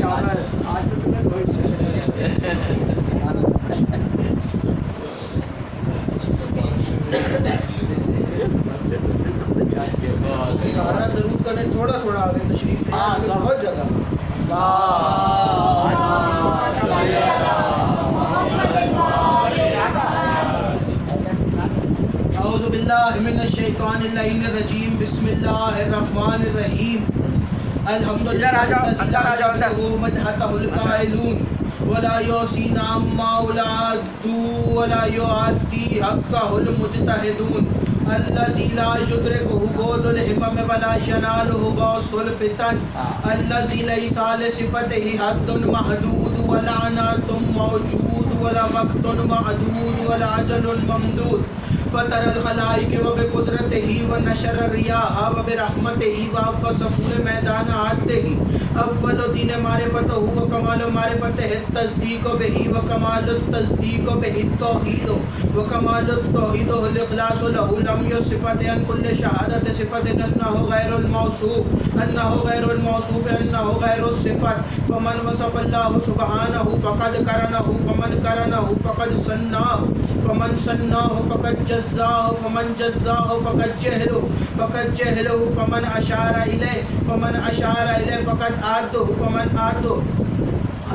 آج تو تمہیں کوئی سارا درود کرنے تھوڑا تھوڑا آگے تشریف بہت جگہ اعوذ باللہ من الشیطان اللعین الرجیم بسم اللہ الرحمن الرحیم الحمدللہ مدحتہ القائلون ولا یوسین عما اولادو ولا یعدی حقہ المجتہدون الذی لا یدرکہ بعد الہمم ولا ینالہ غوث الفتن الذی لیس لصفتہ حد محدود ولا نعت موجود ولا وقت معدود ولا اجل ممدود فطر الخلائق وبقدرته ونشر الرياح وبرحمته وأوقف سفور میدان عهده اول دین معرفته وکمال معرفته التصدیق به وکمال التصدیق به التوحید وکمال التوحید الاخلاص له لم يصفت عن كل شهادة صفت انه غیر الموصوف انه غیر الصفت فمن وصف الله سبحانه فقد قرنه فمن قرنه فقد صنعه فمن صنعه فقد جزاه فمن جزاه فقد جهله فمن اشار الیه فقد عاده فمن عاده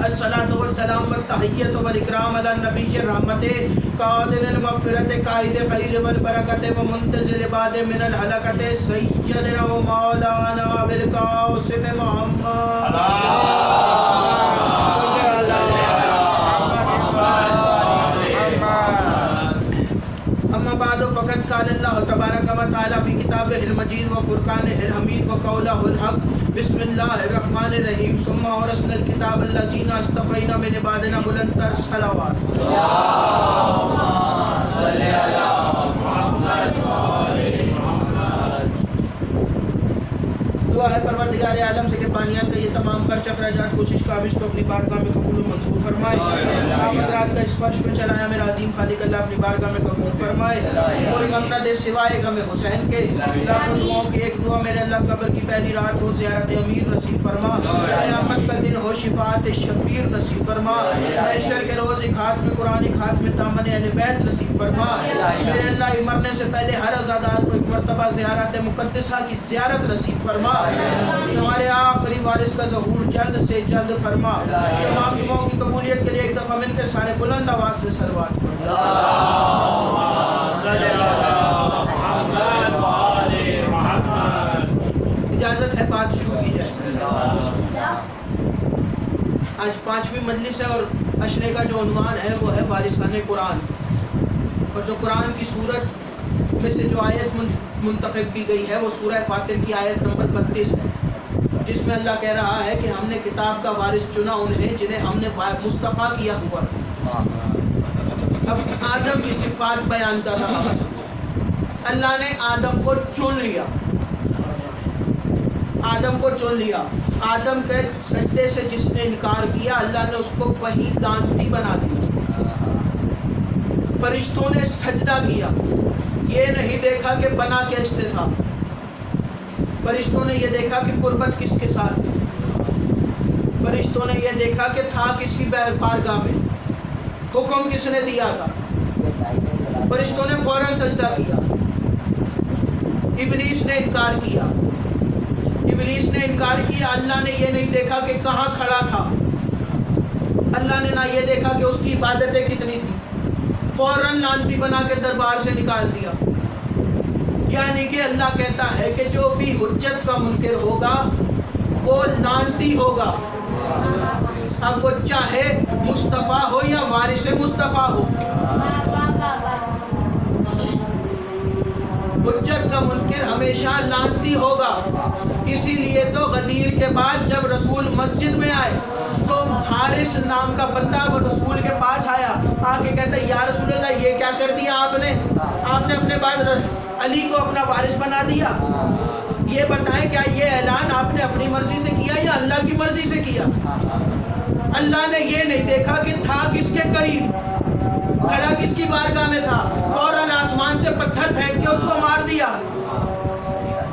الصلاة والسلام والتحیت والاکرام علی النبی الرحمت قادر المغفرت قائد خیر والبرکت ومنتظر بعد من الحلقت سیدنا و مولانا بالقاسم محمد اما بعد فقد قال اللہ تبارک و تعالی فی کتابہ المجید و فرقانہ الحمید و قولہ الحق بسم اللہ الرحمن الرحیم ثم اورثنا الکتاب الذین اصطفینا من عبادنا بلندتر صلوات اللہم صلی علی محمد و آل محمد۔ دعا ہے پروردگار عالم سے کہ بانیان کا یہ تمام خرچ اخراجات کوشش کاوش کو اپنی بارگاہ میں قبول و منظور فرمائے۔ آپ حضرات کا اس فرش پہ چلایا میرا عظیم خالق اللہ اپنی بارگاہ میں قبول فرمائے۔ کوئی غم نہ دے سوائے غم حسین کے۔ لاکھوں دعاؤں کی ایک دعا میرے اللہ قبر کی پہلی رات ہو زیارت امیر نصیب فرما۔ قیامت کا دن ہو شفاعت شبیر نصیب فرما۔ محشر کے روز ایک ہاتھ میں قرآن ایک ہاتھ میں دامن اہل بیت نصیب فرما۔ میرے اللہ مرنے سے پہلے ہر عزادار کو ایک مرتبہ زیارت مقدسہ کی زیارت نصیب فرما۔ ہمارے آخری وارث کا ظہور جلد سے جلد فرما۔ تمام دعاؤں کی قبولیت کے لیے ایک دفعہ مل کے سارے بلند آواز سے صلوات پڑھیں۔ اجازت ہے بات شروع کی جائے۔ آج 5ویں مجلس ہے اور عشرے کا جو عنوان ہے وہ ہے وارثان قرآن، اور جو قرآن کی سورت میں سے جو آیت منتخب کی گئی ہے وہ سورہ فاطر کی آیت نمبر 32 ہے، جس میں اللہ کہہ رہا ہے کہ ہم نے کتاب کا وارث چنا انہیں جنہیں ہم نے مصطفیٰ کیا ہوا تھا۔ اب آدم کی صفات بیان کر رہا ہے۔ اللہ نے آدم کو چن لیا، آدم کو چن لیا۔ آدم کے سجدے سے جس نے انکار کیا اللہ نے اس کو وہی لعنتی بنا دیا۔ فرشتوں نے سجدہ کیا، یہ نہیں دیکھا کہ بنا کس سے تھا، فرشتوں نے یہ دیکھا کہ قربت کس کے ساتھ تھی، فرشتوں نے یہ دیکھا کہ تھا کس کی بارگاہ میں، حکم کس نے دیا تھا۔ فرشتوں نے فوراً سجدہ کیا۔ ابلیس نے انکار کیا، ابلیس نے انکار کیا۔ اللہ نے یہ نہیں دیکھا کہ کہاں کھڑا تھا، اللہ نے نہ یہ دیکھا کہ اس کی عبادتیں کتنی تھیں، فوراً لعنتی بنا کے دربار سے نکال دیا۔ یعنی کہ اللہ کہتا ہے کہ جو بھی حجت کا منکر ہوگا وہ لعنتی ہوگا، اب وہ چاہے مصطفیٰ ہو یا وارث مصطفیٰ ہو۔ حجت کا منکر ہمیشہ لعنتی ہوگا۔ اسی لیے تو غدیر کے بعد جب رسول مسجد میں آئے تو حارث نام کا بندہ وہ رسول کے پاس آیا، آ کے کہتا ہے یا رسول اللہ یہ کیا کر دیا آپ نے اپنے بعد علی کو اپنا وارث بنا دیا۔ یہ بتائیں کیا یہ اعلان آپ نے اپنی مرضی سے کیا یا اللہ کی مرضی سے کیا؟ اللہ نے یہ نہیں دیکھا کہ تھا کس کے قریب، کھڑا کس کی بارگاہ میں تھا، فوراً آسمان سے پتھر پھینک کے اس کو مار دیا۔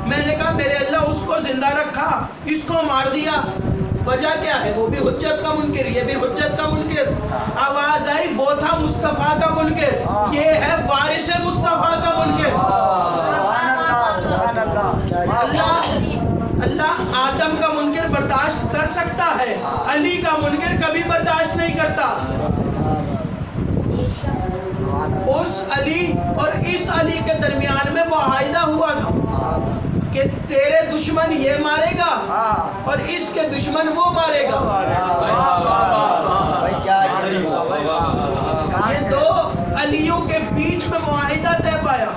میں نے کہا میرے اللہ اس کو زندہ رکھا، اس کو مار دیا۔ وجہ کیا ہے؟ وہ بھی حجت کا منکر، یہ بھی حجت کا منکر. آواز آئی وہ تھا مصطفیٰ کا منکر، یہ ہے وارث مصطفیٰ کا منکر. اللہ آدم کا منکر برداشت کر سکتا ہے، علی کا منکر کبھی برداشت نہیں کرتا. اس علی اور اس علی کے درمیان میں معاہدہ ہوا تھا کہ تیرے دشمن یہ مارے گا اور اس کے دشمن وہ مارے گا. یہ دو علیوں کے بیچ میں معاہدہ طے پایا.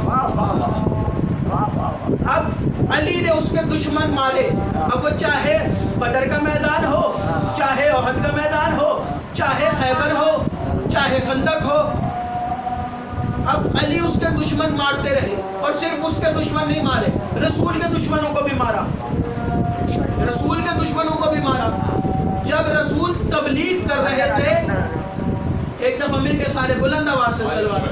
اب علی نے اس کے دشمن مارے، اب وہ چاہے بدر کا میدان ہو، چاہے احد کا میدان ہو، چاہے خیبر ہو، چاہے خندق ہو. اب علی اس کے دشمن مارتے رہے، اور صرف اس کے دشمن نہیں مارے، رسول کے دشمنوں کو بھی مارا، رسول کے دشمنوں کو بھی مارا. جب رسول تبلیغ کر رہے تھے، ایک دفعہ مل کے سارے بلند آواز سے صلوات.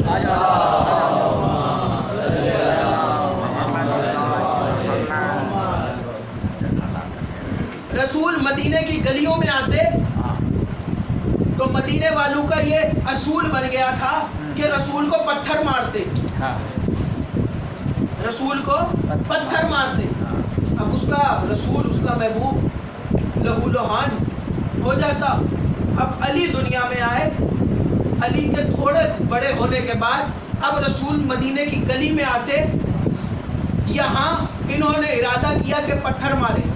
رسول مدینے کی گلیوں میں آتے تو مدینے والوں کا یہ اصول بن گیا تھا کہ رسول کو پتھر مارتے، رسول کو پتھر مارتے. اب اس کا رسول، اس کا محبوب لہو لہان ہو جاتا. اب علی دنیا میں آئے، علی کے تھوڑے بڑے ہونے کے بعد اب رسول مدینے کی گلی میں آتے. یہاں انہوں نے ارادہ کیا کہ پتھر مارے،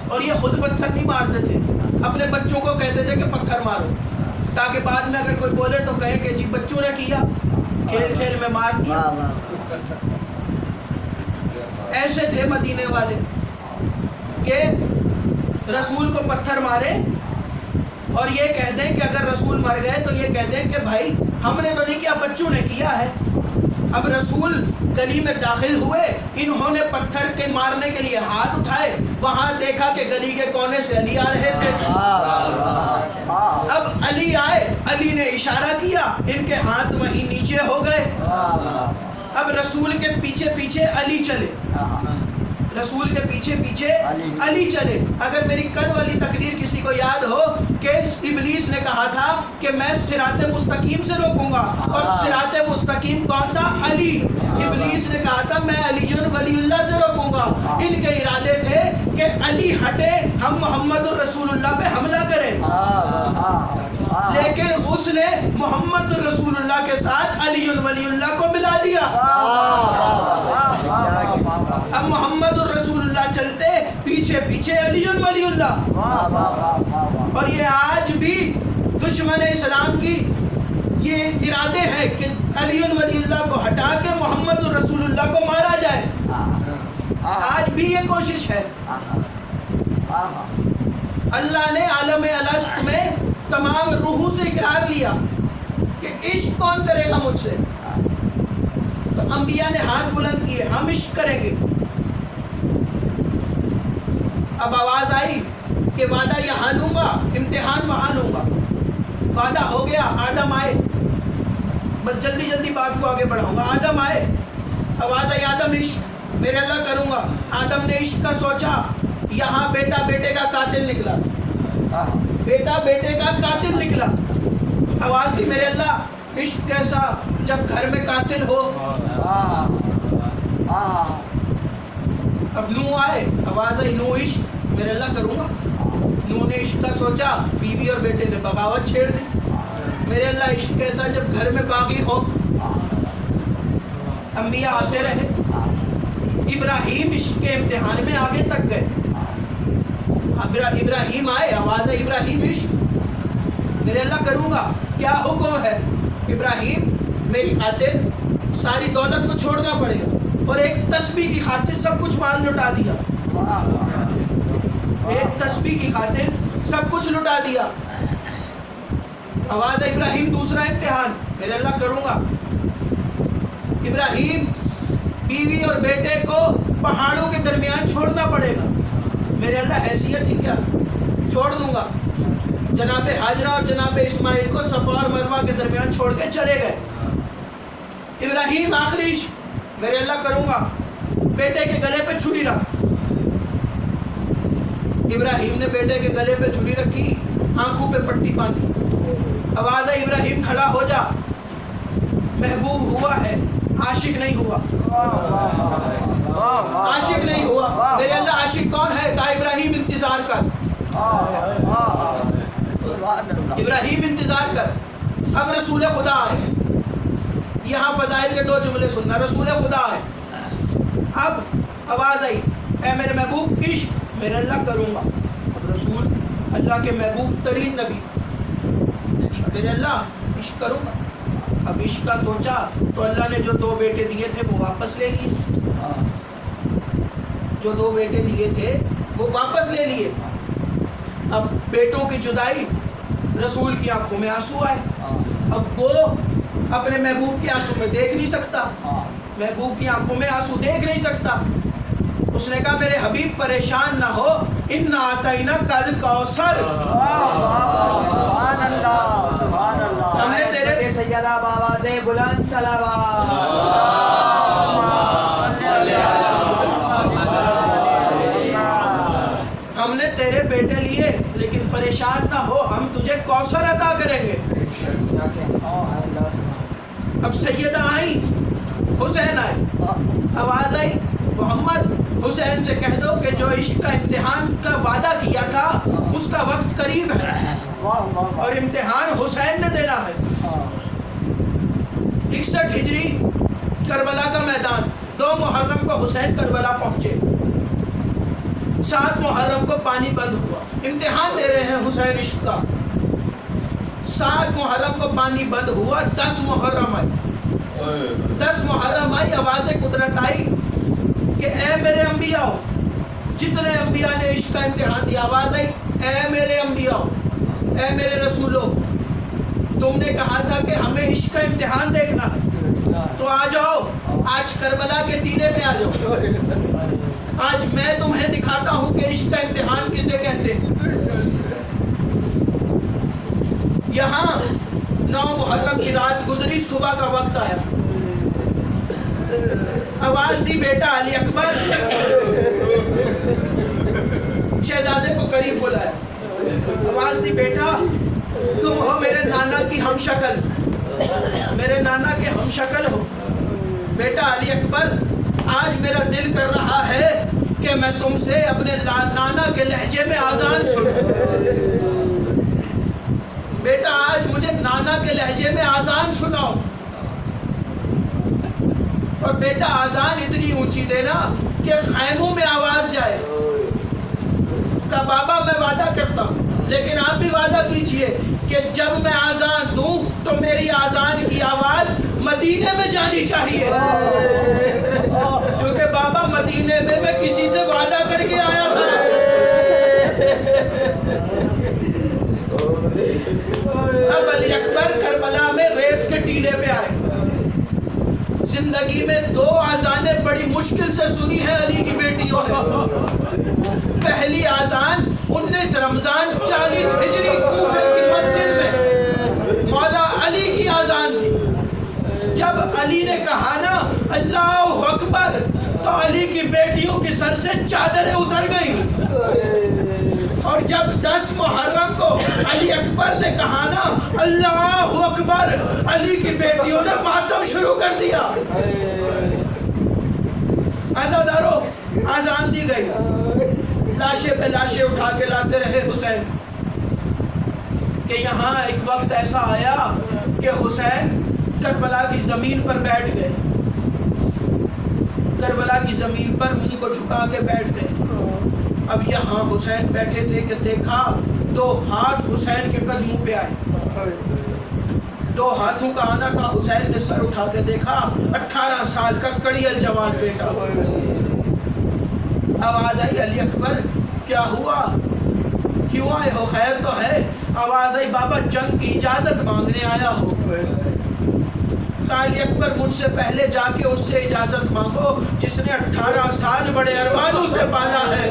اور یہ خود پتھر نہیں مارتے تھے، اپنے بچوں کو کہتے تھے کہ پتھر مارو، تاکہ بعد میں اگر کوئی بولے تو کہے کہ جی بچوں نے کیا، کھیل کھیل میں مار دیا. ایسے تھے مدینے والے کہ رسول کو پتھر مارے اور یہ کہہ دیں کہ اگر رسول مر گئے تو یہ کہہ دیں کہ بھائی ہم نے تو نہیں کیا، بچوں نے کیا ہے. اب رسول گلی میں داخل ہوئے، انہوں نے پتھر کے مارنے کے لیے ہاتھ اٹھائے، وہاں دیکھا کہ گلی کے کونے سے علی آ رہے تھے. اب علی آئے، علی نے اشارہ کیا، ان کے ہاتھ وہیں نیچے ہو گئے. اب رسول کے پیچھے پیچھے علی چلے، رسول کے پیچھے پیچھے علی چلے. اگر میری کل والی تقریر کسی کو یاد ہو کہ ابلیس نے کہا تھا کہ میں صراط مستقیم سے روکوں گا، اور صراط مستقیم کون تھا؟ علی. ابلیس نے کہا تھا میں علی ولی اللہ سے روکوں گا. ان کے ارادے تھے کہ علی ہٹے، ہم محمد الرسول اللہ پہ حملہ کریں، لیکن اس نے محمد الرسول اللہ کے ساتھ علی ولی اللہ کو ملا دیا. اب محمد الرسول اللہ چلتے، پیچھے پیچھے علی ولی اللہ. اور یہ آج بھی دشمن اسلام کی یہ ارادے ہیں کہ علی ولی اللہ کو ہٹا کے محمد الرسول اللہ کو مارا جائے. آج بھی یہ کوشش ہے. اللہ نے عالم الست میں تمام روحوں سے اقرار لیا کہ عشق کون کرے گا مجھ سے. تو انبیاء نے ہاتھ بلند کیے، ہم عشق کریں گے. اب آواز آئی کہ وعدہ یہاں لوں گا، امتحان وہاں لوں گا. وعدہ ہو گیا، آدم آئے. بس جلدی جلدی بات کو آگے بڑھاؤں گا. آدم آئے، آواز آئی آدم عشق میرے اللہ کروں گا. آدم نے عشق کا سوچا، یہاں بیٹا بیٹے کا قاتل نکلا، بیٹا بیٹے کا قاتل نکلا. آواز دی میرے اللہ عشق کیسا جب گھر میں قاتل ہو. اب نو آئے، آواز آئی نو عشق میرے اللہ کروں گا. نو نے عشق کا سوچا، بیوی اور بیٹے نے بغاوت چھیڑ دی. میرے اللہ عشق کیسا جب گھر میں باغی ہو. انبیاء آتے رہے. ابراہیم عشق کے امتحان میں آگے تک گئے. ابراہیم آئے، آواز ہے ابراہیم عشق میرے اللہ کروں گا. کیا حکم ہے؟ ابراہیم میری خاطر ساری دولت کو چھوڑنا پڑے گا، اور ایک تسبیح کی خاطر سب کچھ مال لٹا دیا. ایک تسبیح کی خاطر سب کچھ لٹا دیا. آواز ہے ابراہیم دوسرا امتحان میرے اللہ کروں گا. ابراہیم بیوی اور بیٹے کو پہاڑوں کے درمیان چھوڑنا پڑے گا. میرے اللہ حیثیت ہی کیا، چھوڑ دوں گا. جناب حاجرہ اور جناب اسماعیل کو صفا اور مروہ کے درمیان چھوڑ کے چلے گئے. ابراہیم آخری عشق میرے اللہ کروں گا. بیٹے کے گلے پہ چھری رکھ. ابراہیم نے بیٹے کے گلے پہ چھری رکھی، آنکھوں پہ پٹی باندھی، آواز آئی ابراہیم کھڑا ہو جا، محبوب ہوا ہے، عاشق نہیں ہوا، عاشق نہیں ہوا۔ میرے اللہ عاشق کون ہے؟ کہا ابراہیم انتظار کر، ابراہیم انتظار کر۔ اب رسول خدا ہے، یہاں فضائل کے 2 جملے سننا، رسول خدا ہے۔ اب آواز آئی اے میرے محبوب عشق میرے اللہ کروں گا۔ اب رسول اللہ کے محبوب ترین نبی، میرے اللہ عشق کروں گا۔ اب عشق کا سوچا تو اللہ نے جو 2 بیٹے دیے تھے وہ واپس لے لیے، جو 2 بیٹے دیے تھے وہ واپس لے لیے۔ اب بیٹوں کی جدائی، رسول کی آنکھوں میں آنسو آئے، اب وہ اپنے محبوب کی آنسو میں دیکھ نہیں سکتا، محبوب کی آنکھوں میں آنسو دیکھ نہیں سکتا۔ اس نے کہا میرے حبیب پریشان نہ ہو، اِنَّا أَعْطَيْنَاكَ الْكَوْثَرَ، سبحان اللہ سبحان اللہ۔ ہم نے تیرے سیدہ بآواز بلند صلوات، ہم نے تیرے بیٹے لیے لیکن پریشان نہ ہو، ہم تجھے کوثر عطا کریں گے۔ اب سیدہ آئی، حسین آئے، آواز آئی محمد حسین سے کہہ دو کہ جو عشق کا امتحان کا وعدہ کیا تھا اس کا وقت قریب ہے اور امتحان حسین نے دینا ہے۔ 61 ہجری کربلا کا میدان، 2 محرم کو حسین کربلا پہنچے، 7 محرم کو پانی بند ہوا، امتحان دے رہے ہیں حسین عشق کا۔ 7 محرم کو پانی بند ہوا، 10 محرم آئی، 10 محرم آئی، آواز قدرت آئی کہ اے میرے انبیاء، جتنے انبیاء نے عشق کا امتحان دیا، آواز آئی اے میرے انبیاء، اے میرے رسولوں، تم نے کہا تھا کہ ہمیں عشق کا امتحان دیکھنا ہے، تو آ جاؤ، آج کربلا کے ٹیلے پہ آ جاؤ، آج میں تمہیں دکھاتا ہوں کہ عشق کا امتحان کسے کہتے ہیں۔ یہاں 9 محرم کی رات گزری، صبح کا وقت آیا، آواز دی بیٹا علی اکبر، شہزادے کو قریب بلایا، آواز دی بیٹا تم ہو میرے نانا کی ہم شکل، میرے نانا کے ہم شکل ہو، بیٹا علی اکبر آج میرا دل کر رہا ہے کہ میں تم سے اپنے نانا کے لہجے میں آذان سنوں، بیٹا آج مجھے نانا کے لہجے میں آذان سناؤ، اور بیٹا آذان اتنی اونچی دینا کہ خیموں میں آواز جائے۔ کہا بابا میں وعدہ کرتا ہوں، لیکن آپ بھی وعدہ کیجئے کہ جب میں آذان دوں تو میری آذان کی آواز مدینے میں جانی چاہیے، کیونکہ بابا مدینے میں کسی سے وعدہ کر کے آیا تھا۔ اب علی اکبر کربلا میں ریت کے ٹیلے پہ آئے، زندگی میں 2 آذانیں بڑی مشکل سے سنی ہے علی کی بیٹیوں نے۔ پہلی آذان 19 رمضان 40 ہجری کوفہ کی مسجد میں مولا علی کی آذان تھی۔ جب علی نے کہا نا اللہ اکبر تو علی کی بیٹیوں کی سر سے چادریں اتر گئیں، اور جب 10 محرم کو علی اکبر نے کہا نا اللہ اکبر، علی کی بیٹیوں نے ماتم شروع کر دیا۔ عزادارو آذان دی گئی، لاشیں پہ لاشیں اٹھا کے لاتے رہے حسین، کہ یہاں ایک وقت ایسا آیا کہ حسین کربلا کی زمین پر بیٹھ گئے، کربلا کی زمین پر منہ کو جھکا کے بیٹھ گئے۔ اب یہاں حسین بیٹھے تھے کہ دیکھا 2 ہاتھ حسین کے قدموں پہ آئے، 2 ہاتھوں کا آنا تھا، حسین نے سر اٹھا کے دیکھا 18 سال کا کڑیل جوان بیٹا۔ آواز آئی علی اکبر کیا ہوا، کیوں آئے ہو، خیر تو ہے؟ آواز آئی بابا جنگ کی اجازت مانگنے آیا ہو۔ علی اکبر مجھ سے پہلے جا کے اس سے اجازت مانگو جس نے 18 سال بڑے ارمانوں سے پالا ہے۔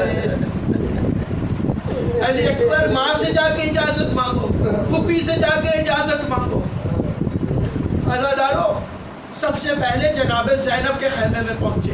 علی اکبر ماں سے جا کے اجازت مانگو، پھپھی سے جا کے اجازت مانگو۔ عزادارو سب سے پہلے جناب زینب کے خیمے میں پہنچے،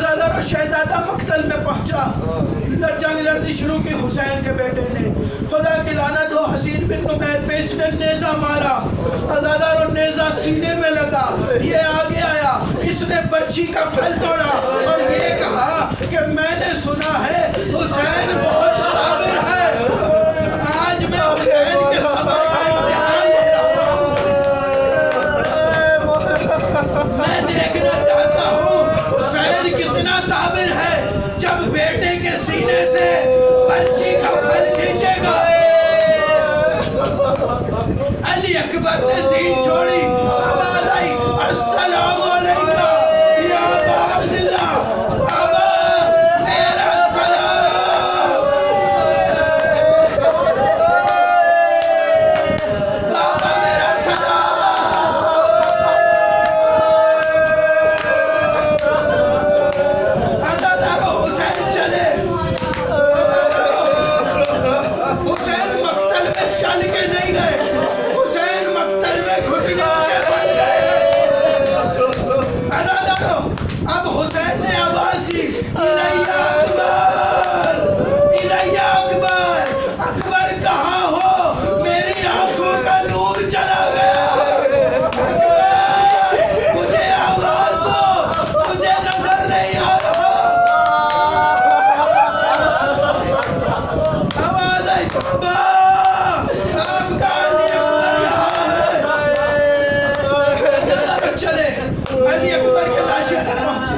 عزادار و شہزادہ مقتل میں پہنچا، جنگ لڑنی شروع کی حسین کے بیٹے نے، خدا کی لعنت ہو حسین بن نمیر پہ اس نے نیزہ مارا، عزادار و نیزہ سینے میں لگا، یہ آگے آیا، اس نے برچی کا پھل توڑا اور یہ کہا کہ میں نے سنا ہے حسین بہت صابر ہے، آج میں حسین کے صبر کا امتحان لے رہا ہوں، میں دیکھنا چاہتا ہوں حسین کتنا صابر ہے جب بیٹے کے سینے سے برچی کا پھل کھینچے گا۔ علی اکبر نے سین چھوڑی، آواز آئی السلام علیکہ یا ابا عبداللہ، بابا میرا سلام، بابا میرا سلام۔ عزادارو حسین چلے، حسین مقتل میں چل کے نہیں گئے، حسین مقتل میں گھٹنوں کے بن گئے۔ عزادارو اب حسین نے آواز دی الیہ اکبر، الیہ اکبر، اکبر کہاں ہو؟ میری آنکھوں کا نور چلا گیا، اکبر مجھے آواز دو، مجھے نظر نہیں آ رہا۔ آواز آئی بابا آپ کا علی اکبر یہاں ہے۔ چلے علی اکبر کے لاشیں پر پہنچے،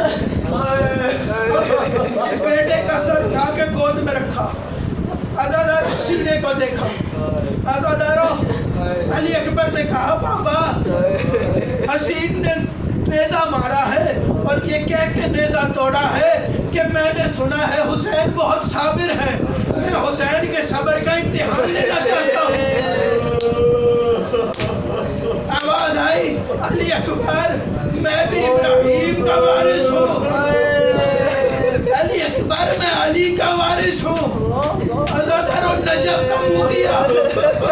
بیٹے کا سر اٹھا کے گود میں رکھا، عزادار سینے کو دیکھا، عزادارو علی اکبر نے کہا بابا حسین نے نیزہ مارا ہے اور یہ کہہ کے نیزہ توڑا ہے کہ میں نے سنا ہے حسین بہت صابر ہے، میں حسین کے صبر کا امتحان لینا چاہتا ہوں۔ آواز آئی علی اکبر میں بھی ابراہیم کا وارث ہوں، علی اکبر میں علی کا وارث ہوں۔ عزادار و نجف کا منہ کیا، دو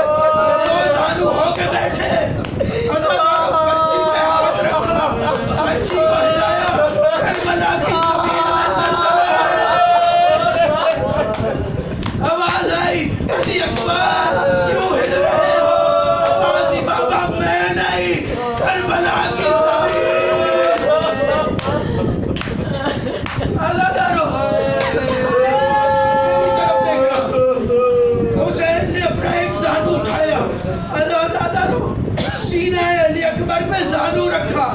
زانو ہو کے بیٹھے، عزادار پرچی پہ ہاتھ رکھا، پرچی کو ہلایا، کربلا کی زمین میں زلزلہ، آواز آئی علی اکبر کیوں ہل رہے ہو؟ آواز دی بابا میں نہیں، کربلا کی زمین۔ عزادارو حسین نے اپنا ایک زانو اٹھایا، عزادارو سینہ علی اکبر پہ زانو رکھا،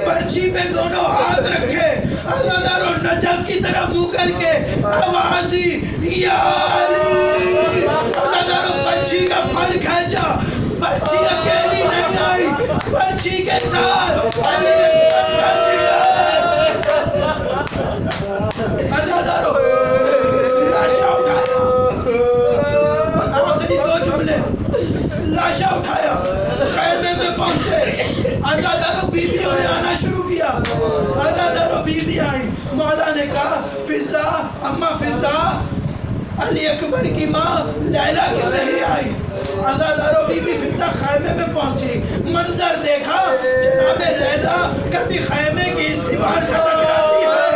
پرچی پہ دونوں ہاتھ رکھے، عزادارو نجف کی طرف منہ کر کے آواز دی یا علی، عزادارو پرچی کا پھل کھینچا، پرچی اکیلی نہیں آئی، پرچی کے ساتھ علی اکبر کا جگر۔ عزادارو لاشا اٹھایا، آخری دو جملے، لاشا اٹھایا، خیمے میں پہنچے، عزادارو بیویوں نے آنا شروع کیا، عزادارو بیوی آئی، مولا نے کہا فضا، اماں فضا علی اکبر کی ماں لیلہ کیوں نہیں آئی؟ عزادارو بی بی فضا خیمے میں پہنچی، منظر دیکھا جناب لیلہ کبھی خیمے کی اس دیوار سے ٹکراتی ہے،